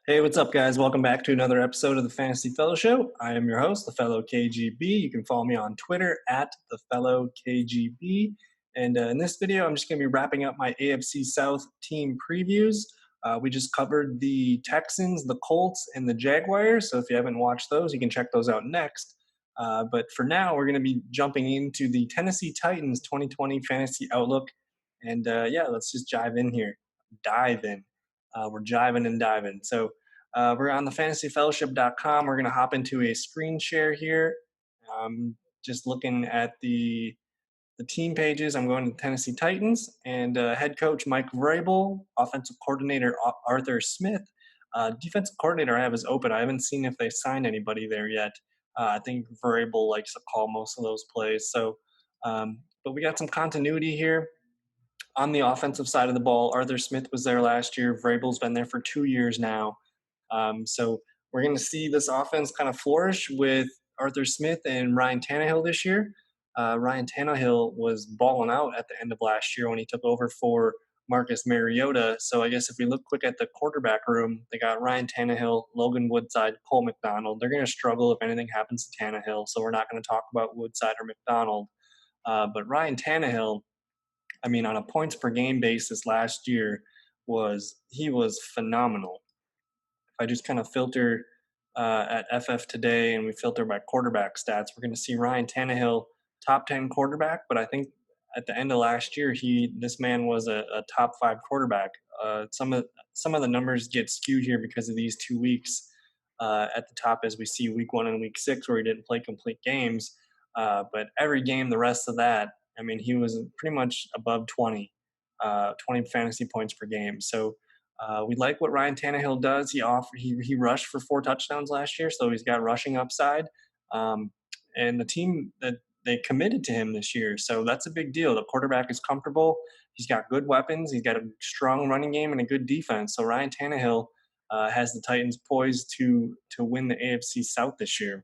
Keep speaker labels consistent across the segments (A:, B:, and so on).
A: Hey, what's up, guys? Welcome back to another episode of the Fantasy Fellow Show. I am your host, theFellowKGB. You can follow me on Twitter at theFellowKGB. And in this video, I'm just going to be wrapping up my AFC South team previews. We just covered the Texans, the Colts, and the Jaguars. So if you haven't watched those, you can check those out next. But for now, we're going to be jumping into the Tennessee Titans 2020 Fantasy Outlook. And let's just dive in here. Dive in. We're jiving and diving. So we're on the fantasyfellowship.com. We're going to hop into a screen share here. Just looking at the team pages. I'm going to Tennessee Titans and head coach Mike Vrabel, offensive coordinator Arthur Smith. Defensive coordinator I have is open. I haven't seen if they signed anybody there yet. I think Vrabel likes to call most of those plays. But we got some continuity here. On the offensive side of the ball, Arthur Smith was there last year. Vrabel's been there for 2 years now. So we're going to see this offense kind of flourish with Arthur Smith and Ryan Tannehill this year. Ryan Tannehill was balling out at the end of last year when he took over for Marcus Mariota. So I guess if we look quick at the quarterback room, they got Ryan Tannehill, Logan Woodside, Cole McDonald. They're going to struggle if anything happens to Tannehill, so we're not going to talk about Woodside or McDonald. But Ryan Tannehill, on a points per game basis last year, he was phenomenal. If I just kind of filter at FF today and we filter by quarterback stats, we're going to see Ryan Tannehill top 10 quarterback, but I think at the end of last year, this man was a top 5 quarterback. Some of the numbers get skewed here because of these 2 weeks at the top, as we see week 1 and week 6 where he didn't play complete games. But every game, the rest of that, he was pretty much above 20 fantasy points per game. So we like what Ryan Tannehill does. He rushed for 4 touchdowns last year, so he's got rushing upside. And the team that they committed to him this year, so that's a big deal. The quarterback is comfortable. He's got good weapons. He's got a strong running game and a good defense. So Ryan Tannehill has the Titans poised to win the AFC South this year.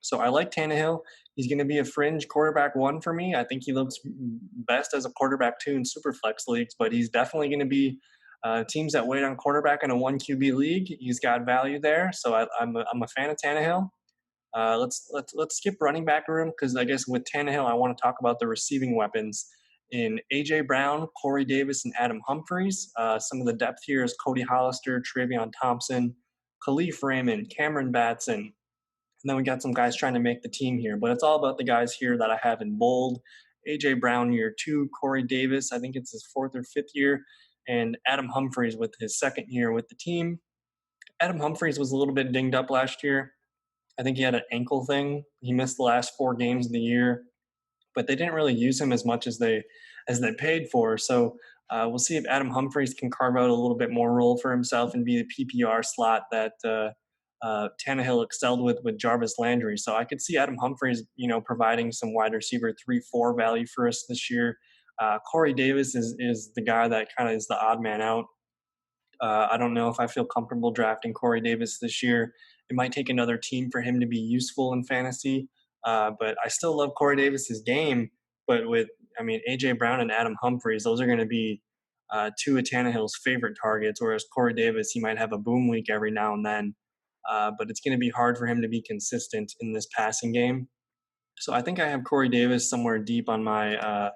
A: So I like Tannehill. He's going to be a fringe quarterback 1 for me. I think he looks best as a quarterback 2 in Superflex leagues, but he's definitely going to be teams that wait on quarterback in a 1 QB league. He's got value there. So I'm a fan of Tannehill. Let's skip running back room because I guess with Tannehill, I want to talk about the receiving weapons in A.J. Brown, Corey Davis, and Adam Humphries. Some of the depth here is Cody Hollister, Travion Thompson, Khalif Raymond, Cameron Batson. And then we got some guys trying to make the team here. But it's all about the guys here that I have in bold. A.J. Brown year 2, Corey Davis, I think it's his 4th or 5th year, and Adam Humphries with his 2nd year with the team. Adam Humphries was a little bit dinged up last year. I think he had an ankle thing. He missed the last 4 games of the year. But they didn't really use him as much as they paid for. So we'll see if Adam Humphries can carve out a little bit more role for himself and be the PPR slot that Tannehill excelled with Jarvis Landry. So I could see Adam Humphries, providing some wide receiver 3-4 value for us this year. Corey Davis is the guy that kind of is the odd man out. I don't know if I feel comfortable drafting Corey Davis this year. It might take another team for him to be useful in fantasy. But I still love Corey Davis's game. But with, A.J. Brown and Adam Humphries, those are going to be 2 of Tannehill's favorite targets, whereas Corey Davis, he might have a boom week every now and then. But it's going to be hard for him to be consistent in this passing game. So I think I have Corey Davis somewhere deep on my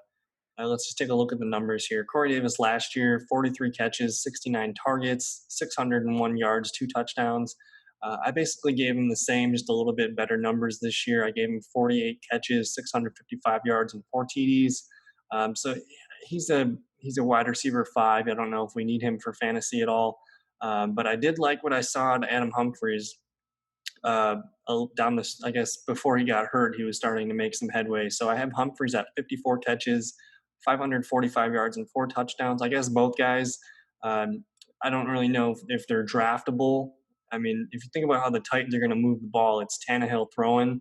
A: let's just take a look at the numbers here. Corey Davis last year, 43 catches, 69 targets, 601 yards, 2 touchdowns. I basically gave him the same, just a little bit better numbers this year. I gave him 48 catches, 655 yards, and 4 TDs. So he's a wide receiver 5. I don't know if we need him for fantasy at all. But I did like what I saw in Adam Humphries down this. I guess before he got hurt, he was starting to make some headway. So I have Humphries at 54 catches, 545 yards, and 4 touchdowns. I guess both guys, I don't really know if they're draftable. If you think about how the Titans are going to move the ball, it's Tannehill throwing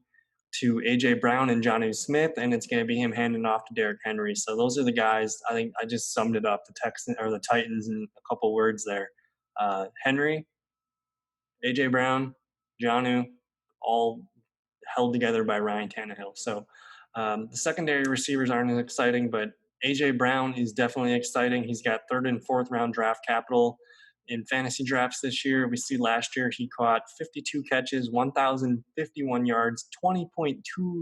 A: to A.J. Brown and Johnny Smith, and it's going to be him handing off to Derrick Henry. So those are the guys. I think I just summed it up, the Titans in a couple words there. Henry, A.J. Brown, Jonnu, all held together by Ryan Tannehill. So the secondary receivers aren't as exciting, but A.J. Brown is definitely exciting. He's got 3rd and 4th round draft capital. in fantasy drafts this year. We see last year he caught 52 catches, 1,051 yards, 20.2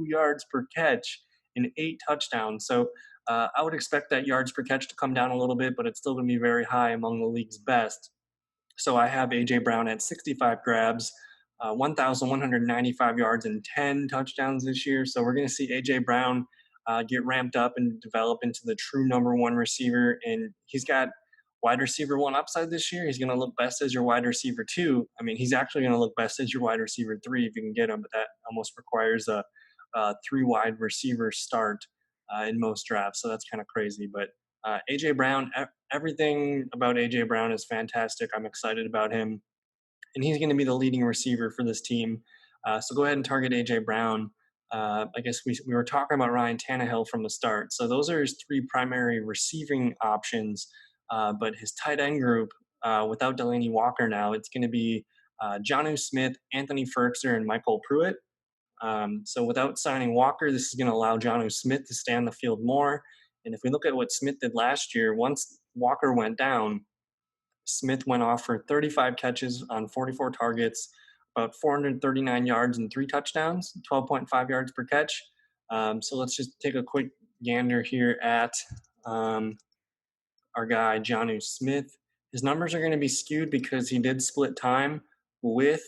A: yards per catch, and 8 touchdowns. So I would expect that yards per catch to come down a little bit, but it's still going to be very high among the league's best. So I have AJ Brown at 65 grabs, 1,195 yards, and 10 touchdowns this year. So we're going to see AJ Brown get ramped up and develop into the true number one receiver. And he's got wide receiver one upside this year. He's going to look best as your wide receiver two. I mean, he's actually going to look best as your wide receiver three if you can get him, but that almost requires a three wide receiver start in most drafts. So that's kind of crazy. But AJ Brown, everything about AJ Brown is fantastic. I'm excited about him, and he's going to be the leading receiver for this team. So go ahead and target AJ Brown. I guess we were talking about Ryan Tannehill from the start. So those are his three primary receiving options. But his tight end group, without Delaney Walker now, it's going to be Jonnu Smith, Anthony Ferkser, and Michael Pruitt. So without signing Walker, this is going to allow Jonnu Smith to stay on the field more. And if we look at what Smith did last year, once Walker went down, Smith went off for 35 catches on 44 targets, about 439 yards and 3 touchdowns, 12.5 yards per catch. So let's just take a quick gander here at our guy, Jonnu Smith. His numbers are going to be skewed because he did split time with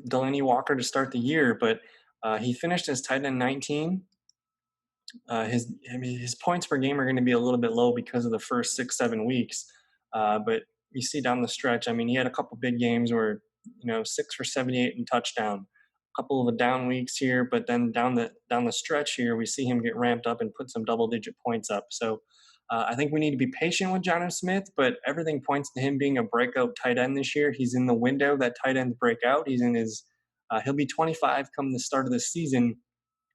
A: Delaney Walker to start the year, but he finished as tight end 19. His points per game are going to be a little bit low because of the first 6-7 weeks, but you see down the stretch. I mean, he had a couple big games where 6 for 78 and touchdown. A couple of the down weeks here, but then down the stretch here, we see him get ramped up and put some double-digit points up. So I think we need to be patient with Jonnu Smith, but everything points to him being a breakout tight end this year. He's in the window that tight ends break out. He's in his he'll be 25 come the start of the season,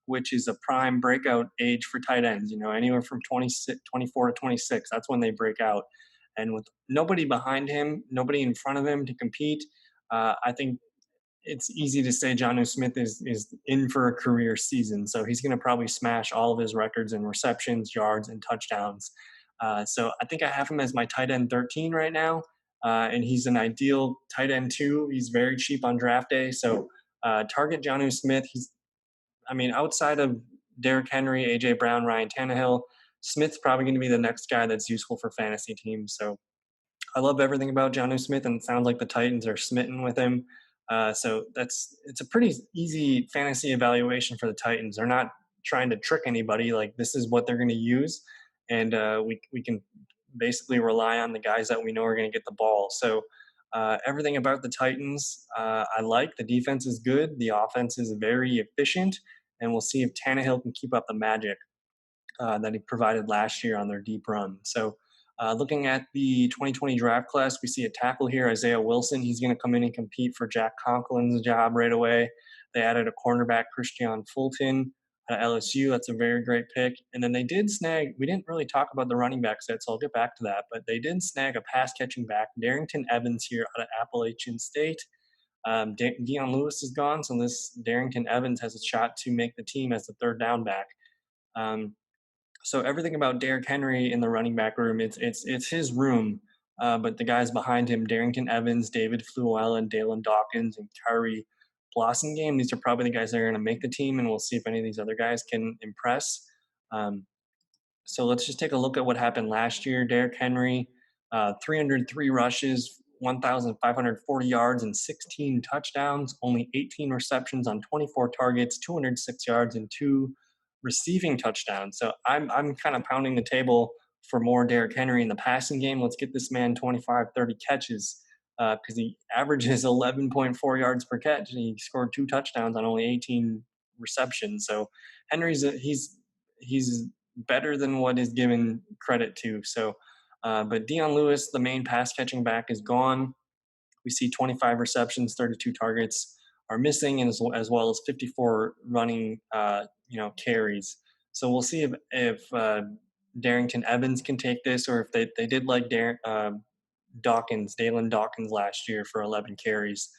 A: which is a prime breakout age for tight ends. Anywhere from 24 to 26. That's when they break out. And with nobody behind him, nobody in front of him to compete, I think it's easy to say Jonnu Smith is in for a career season. So he's going to probably smash all of his records in receptions, yards, and touchdowns. So I think I have him as my tight end 13 right now. And he's an ideal tight end 2. He's very cheap on draft day. So target Jonnu Smith. Outside of Derrick Henry, AJ Brown, Ryan Tannehill, Smith's probably going to be the next guy that's useful for fantasy teams. So I love everything about Jonnu Smith, and it sounds like the Titans are smitten with him. So it's a pretty easy fantasy evaluation for the Titans. They're not trying to trick anybody. Like, this is what they're going to use, and we can basically rely on the guys that we know are going to get the ball. So everything about the Titans, I like. The defense is good. The offense is very efficient, and we'll see if Tannehill can keep up the magic that he provided last year on their deep run. So looking at the 2020 draft class, we see a tackle here, Isaiah Wilson. He's going to come in and compete for Jack Conklin's job right away. They added a cornerback, Christian Fulton, at LSU. That's a very great pick. And then they did snag, we didn't really talk about the running back set, so I'll get back to that, but they did snag a pass-catching back, Darrington Evans here out of Appalachian State. Dion Lewis is gone, so this Darrington Evans has a shot to make the team as the third down back. So everything about Derrick Henry in the running back room, it's his room. But the guys behind him, Darrington Evans, David Fluellen, Dalen Dawkins, and Kyrie Blossomgame, these are probably the guys that are going to make the team, and we'll see if any of these other guys can impress. So let's just take a look at what happened last year. Derrick Henry, 303 rushes, 1,540 yards, and 16 touchdowns, only 18 receptions on 24 targets, 206 yards, and 2 receiving touchdowns. So I'm kind of pounding the table for more Derrick Henry in the passing game. Let's get this man 25, 30 catches because he averages 11.4 yards per catch, and he scored 2 touchdowns on only 18 receptions. So Henry's he's better than what is given credit to. So, but Dion Lewis, the main pass catching back, is gone. We see 25 receptions, 32 targets are missing, and as well as 54 running, carries. So we'll see if Darrington Evans can take this, or if they did like Dalen Dawkins last year for 11 carries.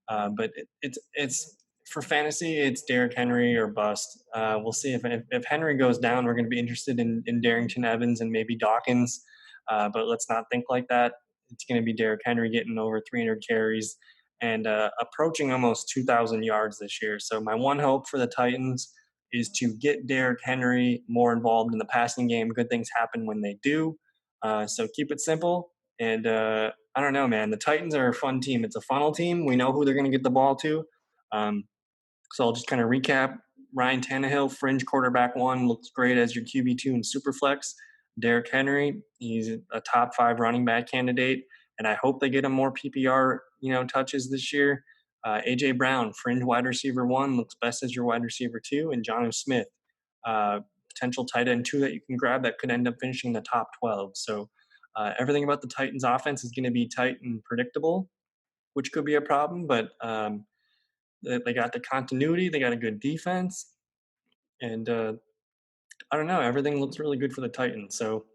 A: But it's for fantasy, it's Derrick Henry or bust. We'll see if Henry goes down, we're going to be interested in Darrington Evans and maybe Dawkins. but let's not think like that. It's going to be Derrick Henry getting over 300 carries and approaching almost 2,000 yards this year. So my one hope for the Titans is to get Derrick Henry more involved in the passing game. Good things happen when they do. So keep it simple. And I don't know, man. The Titans are a fun team. It's a funnel team. We know who they're going to get the ball to. So I'll just kind of recap. Ryan Tannehill, fringe quarterback one, looks great as your QB2 in Superflex. Derrick Henry, he's a top 5 running back candidate, and I hope they get him more PPR, touches this year. AJ Brown, fringe wide receiver one, looks best as your wide receiver two, and Jonnu Smith, potential tight end two that you can grab that could end up finishing in the top 12. So everything about the Titans offense is going to be tight and predictable, which could be a problem, but they got the continuity, they got a good defense, and I don't know. Everything looks really good for the Titans. So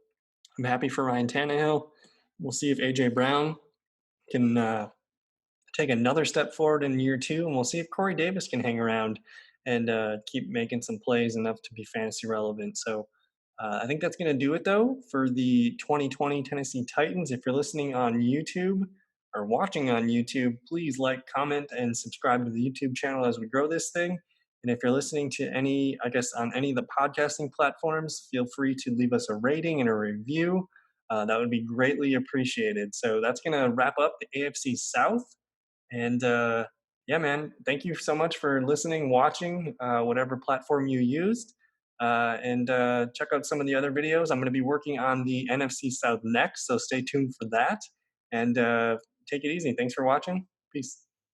A: I'm happy for Ryan Tannehill. We'll see if AJ Brown can take another step forward in year 2, and we'll see if Corey Davis can hang around and keep making some plays enough to be fantasy relevant. So I think that's going to do it, though, for the 2020 Tennessee Titans. If you're listening on YouTube or watching on YouTube, please like, comment, and subscribe to the YouTube channel as we grow this thing. And if you're listening to on any of the podcasting platforms, feel free to leave us a rating and a review. That would be greatly appreciated. So that's going to wrap up the AFC South. And yeah, man, thank you so much for listening, watching, whatever platform you used. And check out some of the other videos. I'm going to be working on the NFC South next, so stay tuned for that. And take it easy. Thanks for watching. Peace.